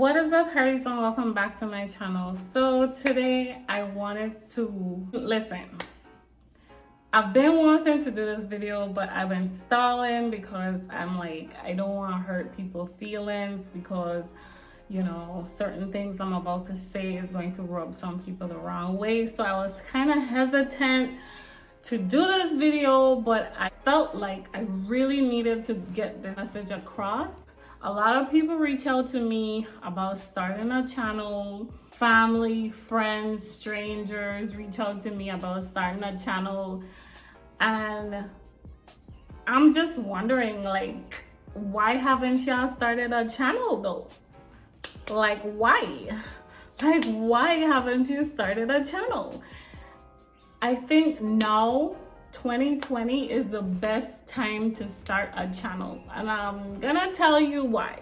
What is up, Harrys, and welcome back to my channel. So today I wanted to listen. I've been wanting to do this video, but I've been stalling because I'm like, I don't want to hurt people's feelings because, you know, certain things I'm about to say is going to rub some people the wrong way. So I was kind of hesitant to do this video, but I felt like I really needed to get the message across. A lot of people reach out to me about starting a channel. Family, friends, strangers reach out to me about starting a channel. And I'm just wondering, like, why haven't y'all started a channel though? Like, why? Like, why haven't you started a channel? I think now 2020 is the best time to start a channel, and I'm gonna tell you why.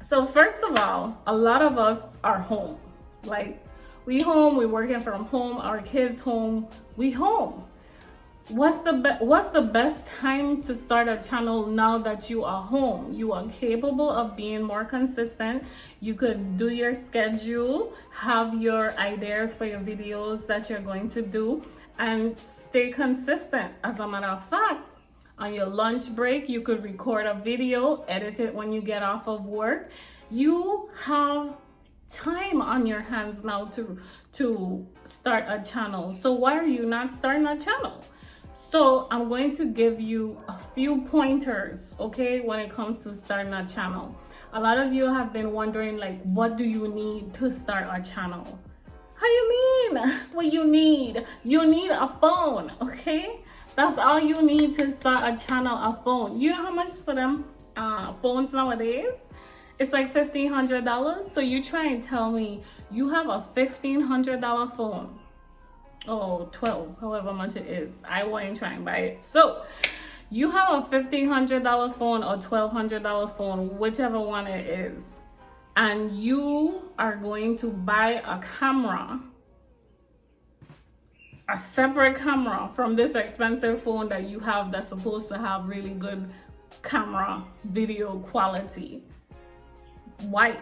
So first of all, a lot of us are home. Like, we home, we working from home, our kids home, we home. What's the best time to start a channel now that you are home? You are capable of being more consistent. You could do your schedule, have your ideas for your videos that you're going to do, and stay consistent. As a matter of fact, on your lunch break, you could record a video, edit it when you get off of work. You have time on your hands now to start a channel. So why are you not starting a channel? So I'm going to give you a few pointers, okay, when it comes to starting a channel. A lot of you have been wondering, like, what do you need to start a channel? How you mean? What you need? You need a phone, okay? That's all you need to start a channel, a phone. You know how much for them phones nowadays? It's like $1,500. So you try and tell me you have a $1,500 phone. Oh, 12, however much it is. I won't try and buy it. So you have a $1,500 phone or $1,200 phone, whichever one it is, and you are going to buy a camera, a separate camera from this expensive phone that you have that's supposed to have really good camera video quality. Why?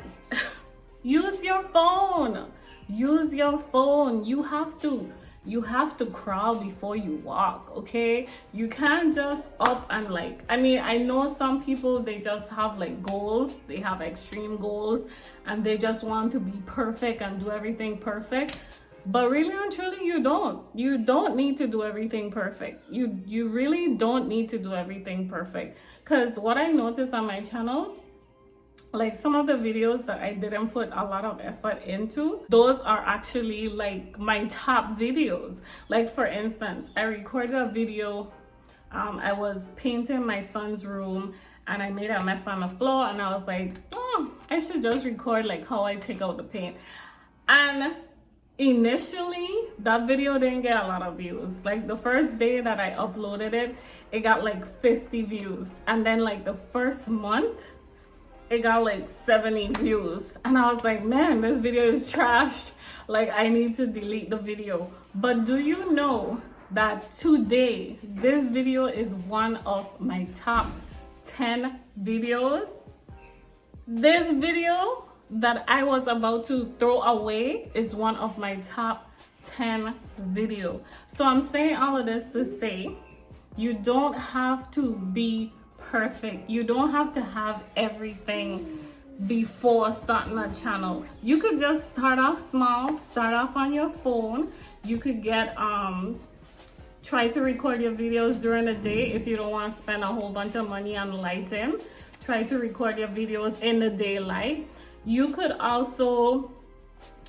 Use your phone. Use your phone. You have to crawl before you walk, okay? You can't just up and like, I mean, I know some people, they just have like goals, they have extreme goals, and they just want to be perfect and do everything perfect. But really and truly, you don't need to do everything perfect. You really don't need to do everything perfect. Because what I noticed on my channel, like some of the videos that I didn't put a lot of effort into, those are actually like my top videos. Like, for instance, I recorded a video, I was painting my son's room and I made a mess on the floor, and I was like, oh, I should just record like how I take out the paint. And initially that video didn't get a lot of views. Like, the first day that I uploaded it, it got like 50 views, and then like the first month it got like 70 views, and I was like, man, this video is trash. Like, I need to delete the video. But do you know that today this video is one of my top 10 videos? This video that I was about to throw away is one of my top 10 video. So I'm saying all of this to say, you don't have to be perfect. You don't have to have everything before starting a channel. You could just start off small, start off on your phone. You could get try to record your videos during the day if you don't want to spend a whole bunch of money on lighting. Try to record your videos in the daylight. You could also,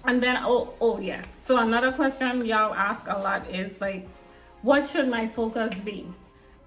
and then oh yeah, so another question y'all ask a lot is like, what should my focus be?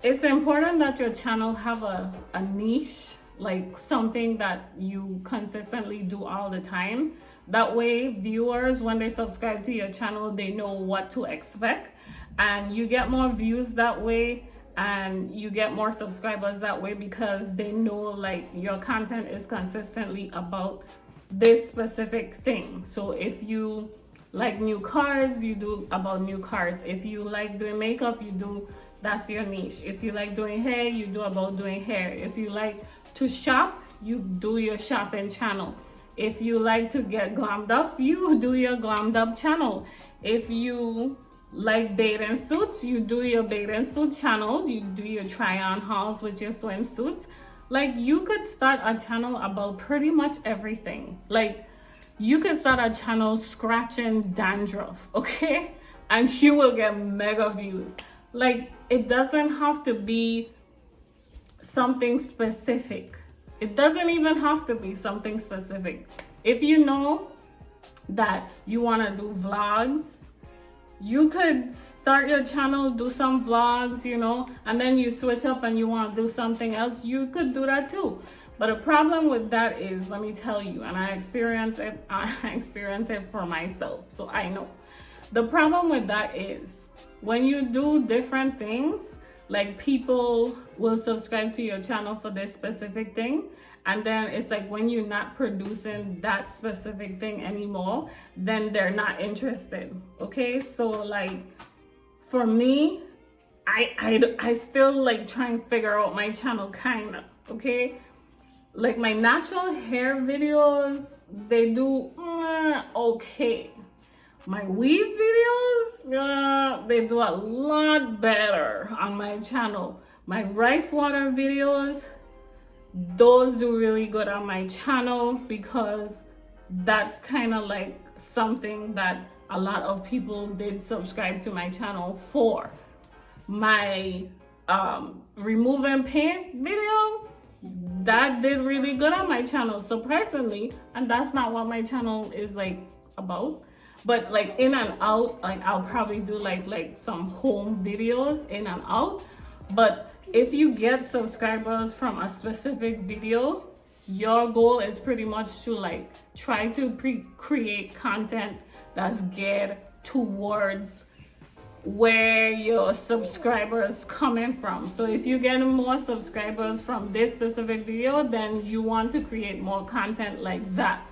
It's important that your channel have a niche, like something that you consistently do all the time. That way viewers, when they subscribe to your channel, they know what to expect, and you get more views that way, and you get more subscribers that way, because they know like your content is consistently about this specific thing. So if you like new cars, you do about new cars. If you like doing makeup, you do, that's your niche. If you like doing hair, you do about doing hair. If you like to shop, you do your shopping channel. If you like to get glammed up, you do your glammed up channel. If you like bathing suits, you do your bathing suit channel. You do your try on hauls with your swimsuits. Like, you could start a channel about pretty much everything. Like, you could start a channel scratching dandruff, okay? And you will get mega views. Like, it doesn't have to be something specific. It doesn't even have to be something specific. If you know that you want to do vlogs, you could start your channel, do some vlogs, you know, and then you switch up and you want to do something else, you could do that too. But the problem with that is, let me tell you, and I experience it for myself, so I know. The problem with that is, when you do different things, like, people will subscribe to your channel for this specific thing, and then it's like when you're not producing that specific thing anymore, then they're not interested, okay? So, like, for me, I still, like, try and figure out my channel, kind of, okay? Like, my natural hair videos, they do okay. My weave videos, they do a lot better on my channel. My rice water videos, those do really good on my channel, because that's kind of like something that a lot of people did subscribe to my channel for. My removing paint video, that did really good on my channel, surprisingly, and that's not what my channel is like about. But like, in and out, like, I'll probably do like some home videos in and out. But if you get subscribers from a specific video, your goal is pretty much to, like, try to create content that's geared towards where your subscribers coming from. So if you get more subscribers from this specific video, then you want to create more content like that.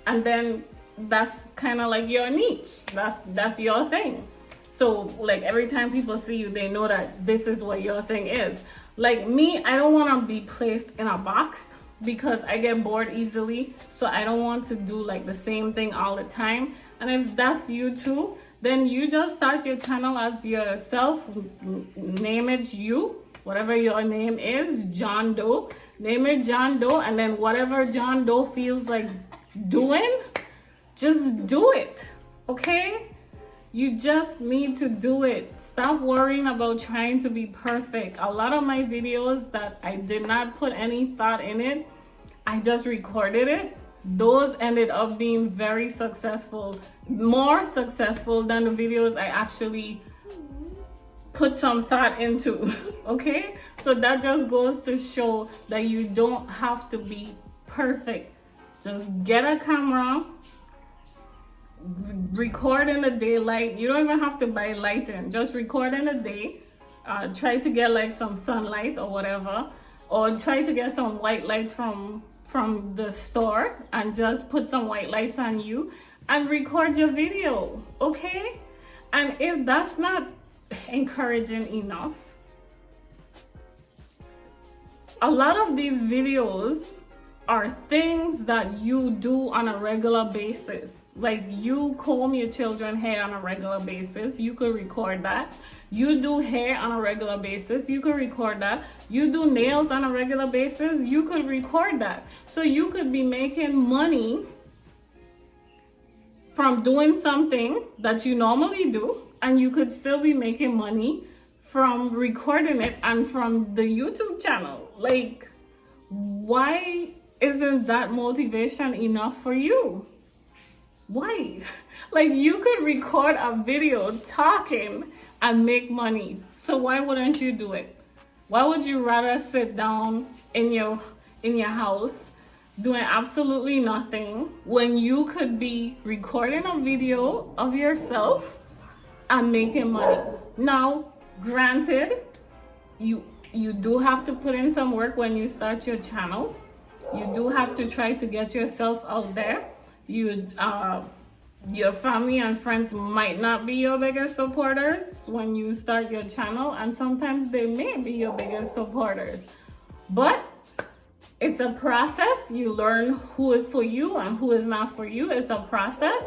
And then that's kind of like your niche. That's your thing. So, like, every time people see you, they know that this is what your thing is. Like me, I don't want to be placed in a box, because I get bored easily. So I don't want to do like the same thing all the time. And if that's you too, then you just start your channel as yourself. Name it you, whatever your name is, John Doe. Name it John Doe, and then whatever John Doe feels like doing, just do it, okay? You just need to do it. Stop worrying about trying to be perfect. A lot of my videos that I did not put any thought in it, I just recorded it. Those ended up being very successful, more successful than the videos I actually put some thought into, okay? So that just goes to show that you don't have to be perfect. Just get a camera, record in the daylight. You don't even have to buy lighting, just record in the day. Try to get like some sunlight or whatever, or try to get some white lights from the store, and just put some white lights on you and record your video, okay? And if that's not encouraging enough, a lot of these videos are things that you do on a regular basis. Like, you comb your children's hair on a regular basis, you could record that. You do hair on a regular basis, you could record that. You do nails on a regular basis, you could record that. So you could be making money from doing something that you normally do, and you could still be making money from recording it and from the YouTube channel. Like, why isn't that motivation enough for you? Why? Like, you could record a video talking and make money. So why wouldn't you do it? Why would you rather sit down in your house doing absolutely nothing when you could be recording a video of yourself and making money? Now, granted, you do have to put in some work when you start your channel. You do have to try to get yourself out there. Your family and friends might not be your biggest supporters when you start your channel, and sometimes they may be your biggest supporters. But It's a process. You learn who is for you and who is not for you. It's a process,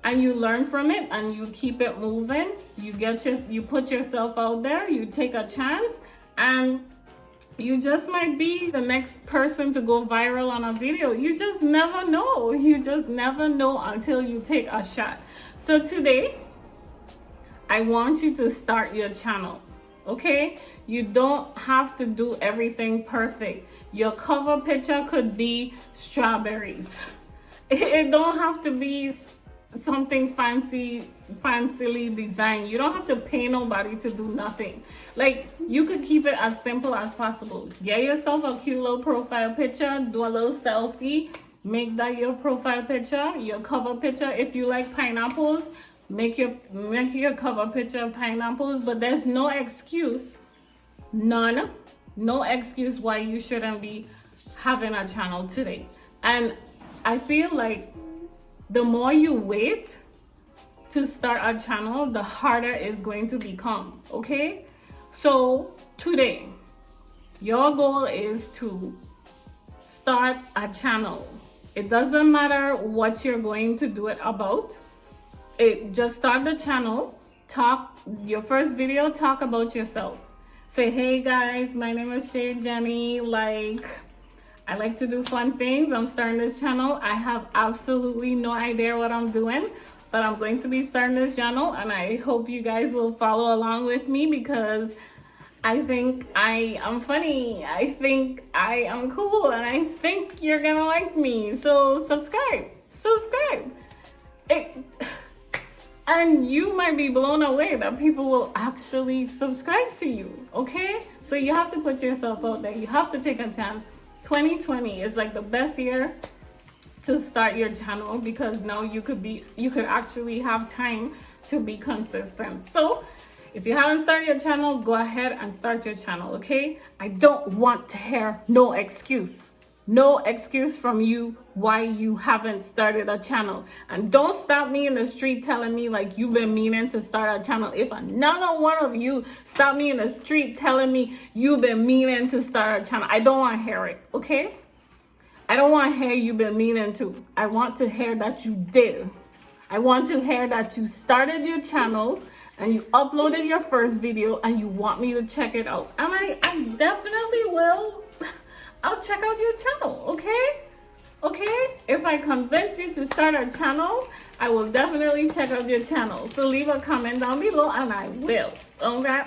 and you learn from it and you keep it moving. You put yourself out there, you take a chance, and you just might be the next person to go viral on a video. You just never know. You just never know until you take a shot. So today, I want you to start your channel, okay? You don't have to do everything perfect. Your cover picture could be strawberries. It don't have to be something fancily designed. You don't have to pay nobody to do nothing. Like, you could keep it as simple as possible. Get yourself a cute little profile picture, do a little selfie, make that your profile picture, your cover picture. If you like pineapples, make your cover picture of pineapples. But there's no excuse, no excuse why you shouldn't be having a channel today. And I feel like the more you wait to start a channel, the harder it's going to become, okay? So today, your goal is to start a channel. It doesn't matter what you're going to do it about. Just start the channel, your first video, talk about yourself. Say, hey guys, my name is Shay Jenny, I like to do fun things. I'm starting this channel. I have absolutely no idea what I'm doing, but I'm going to be starting this channel, and I hope you guys will follow along with me because I think I am funny. I think I am cool, and I think you're gonna like me. So subscribe. And you might be blown away that people will actually subscribe to you, okay? So you have to put yourself out there. You have to take a chance. 2020 is like the best year to start your channel because now you could actually have time to be consistent. So if you haven't started your channel, go ahead and start your channel, okay? I don't want to hear no excuse from you why you haven't started a channel. And don't stop me in the street telling me like you've been meaning to start a channel. If another one of you stop me in the street telling me you've been meaning to start a channel, I don't want to hear it, okay? I don't want to hear you've been meaning to. I want to hear that you did. I want to hear that you started your channel and you uploaded your first video and you want me to check it out. And I definitely will. I'll check out your channel, okay? Okay? If I convince you to start a channel, I will definitely check out your channel. So leave a comment down below and I will, okay?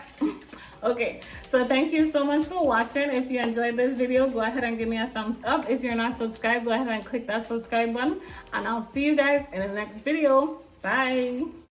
Okay, so thank you so much for watching. If you enjoyed this video, go ahead and give me a thumbs up. If you're not subscribed, go ahead and click that subscribe button. And I'll see you guys in the next video. Bye.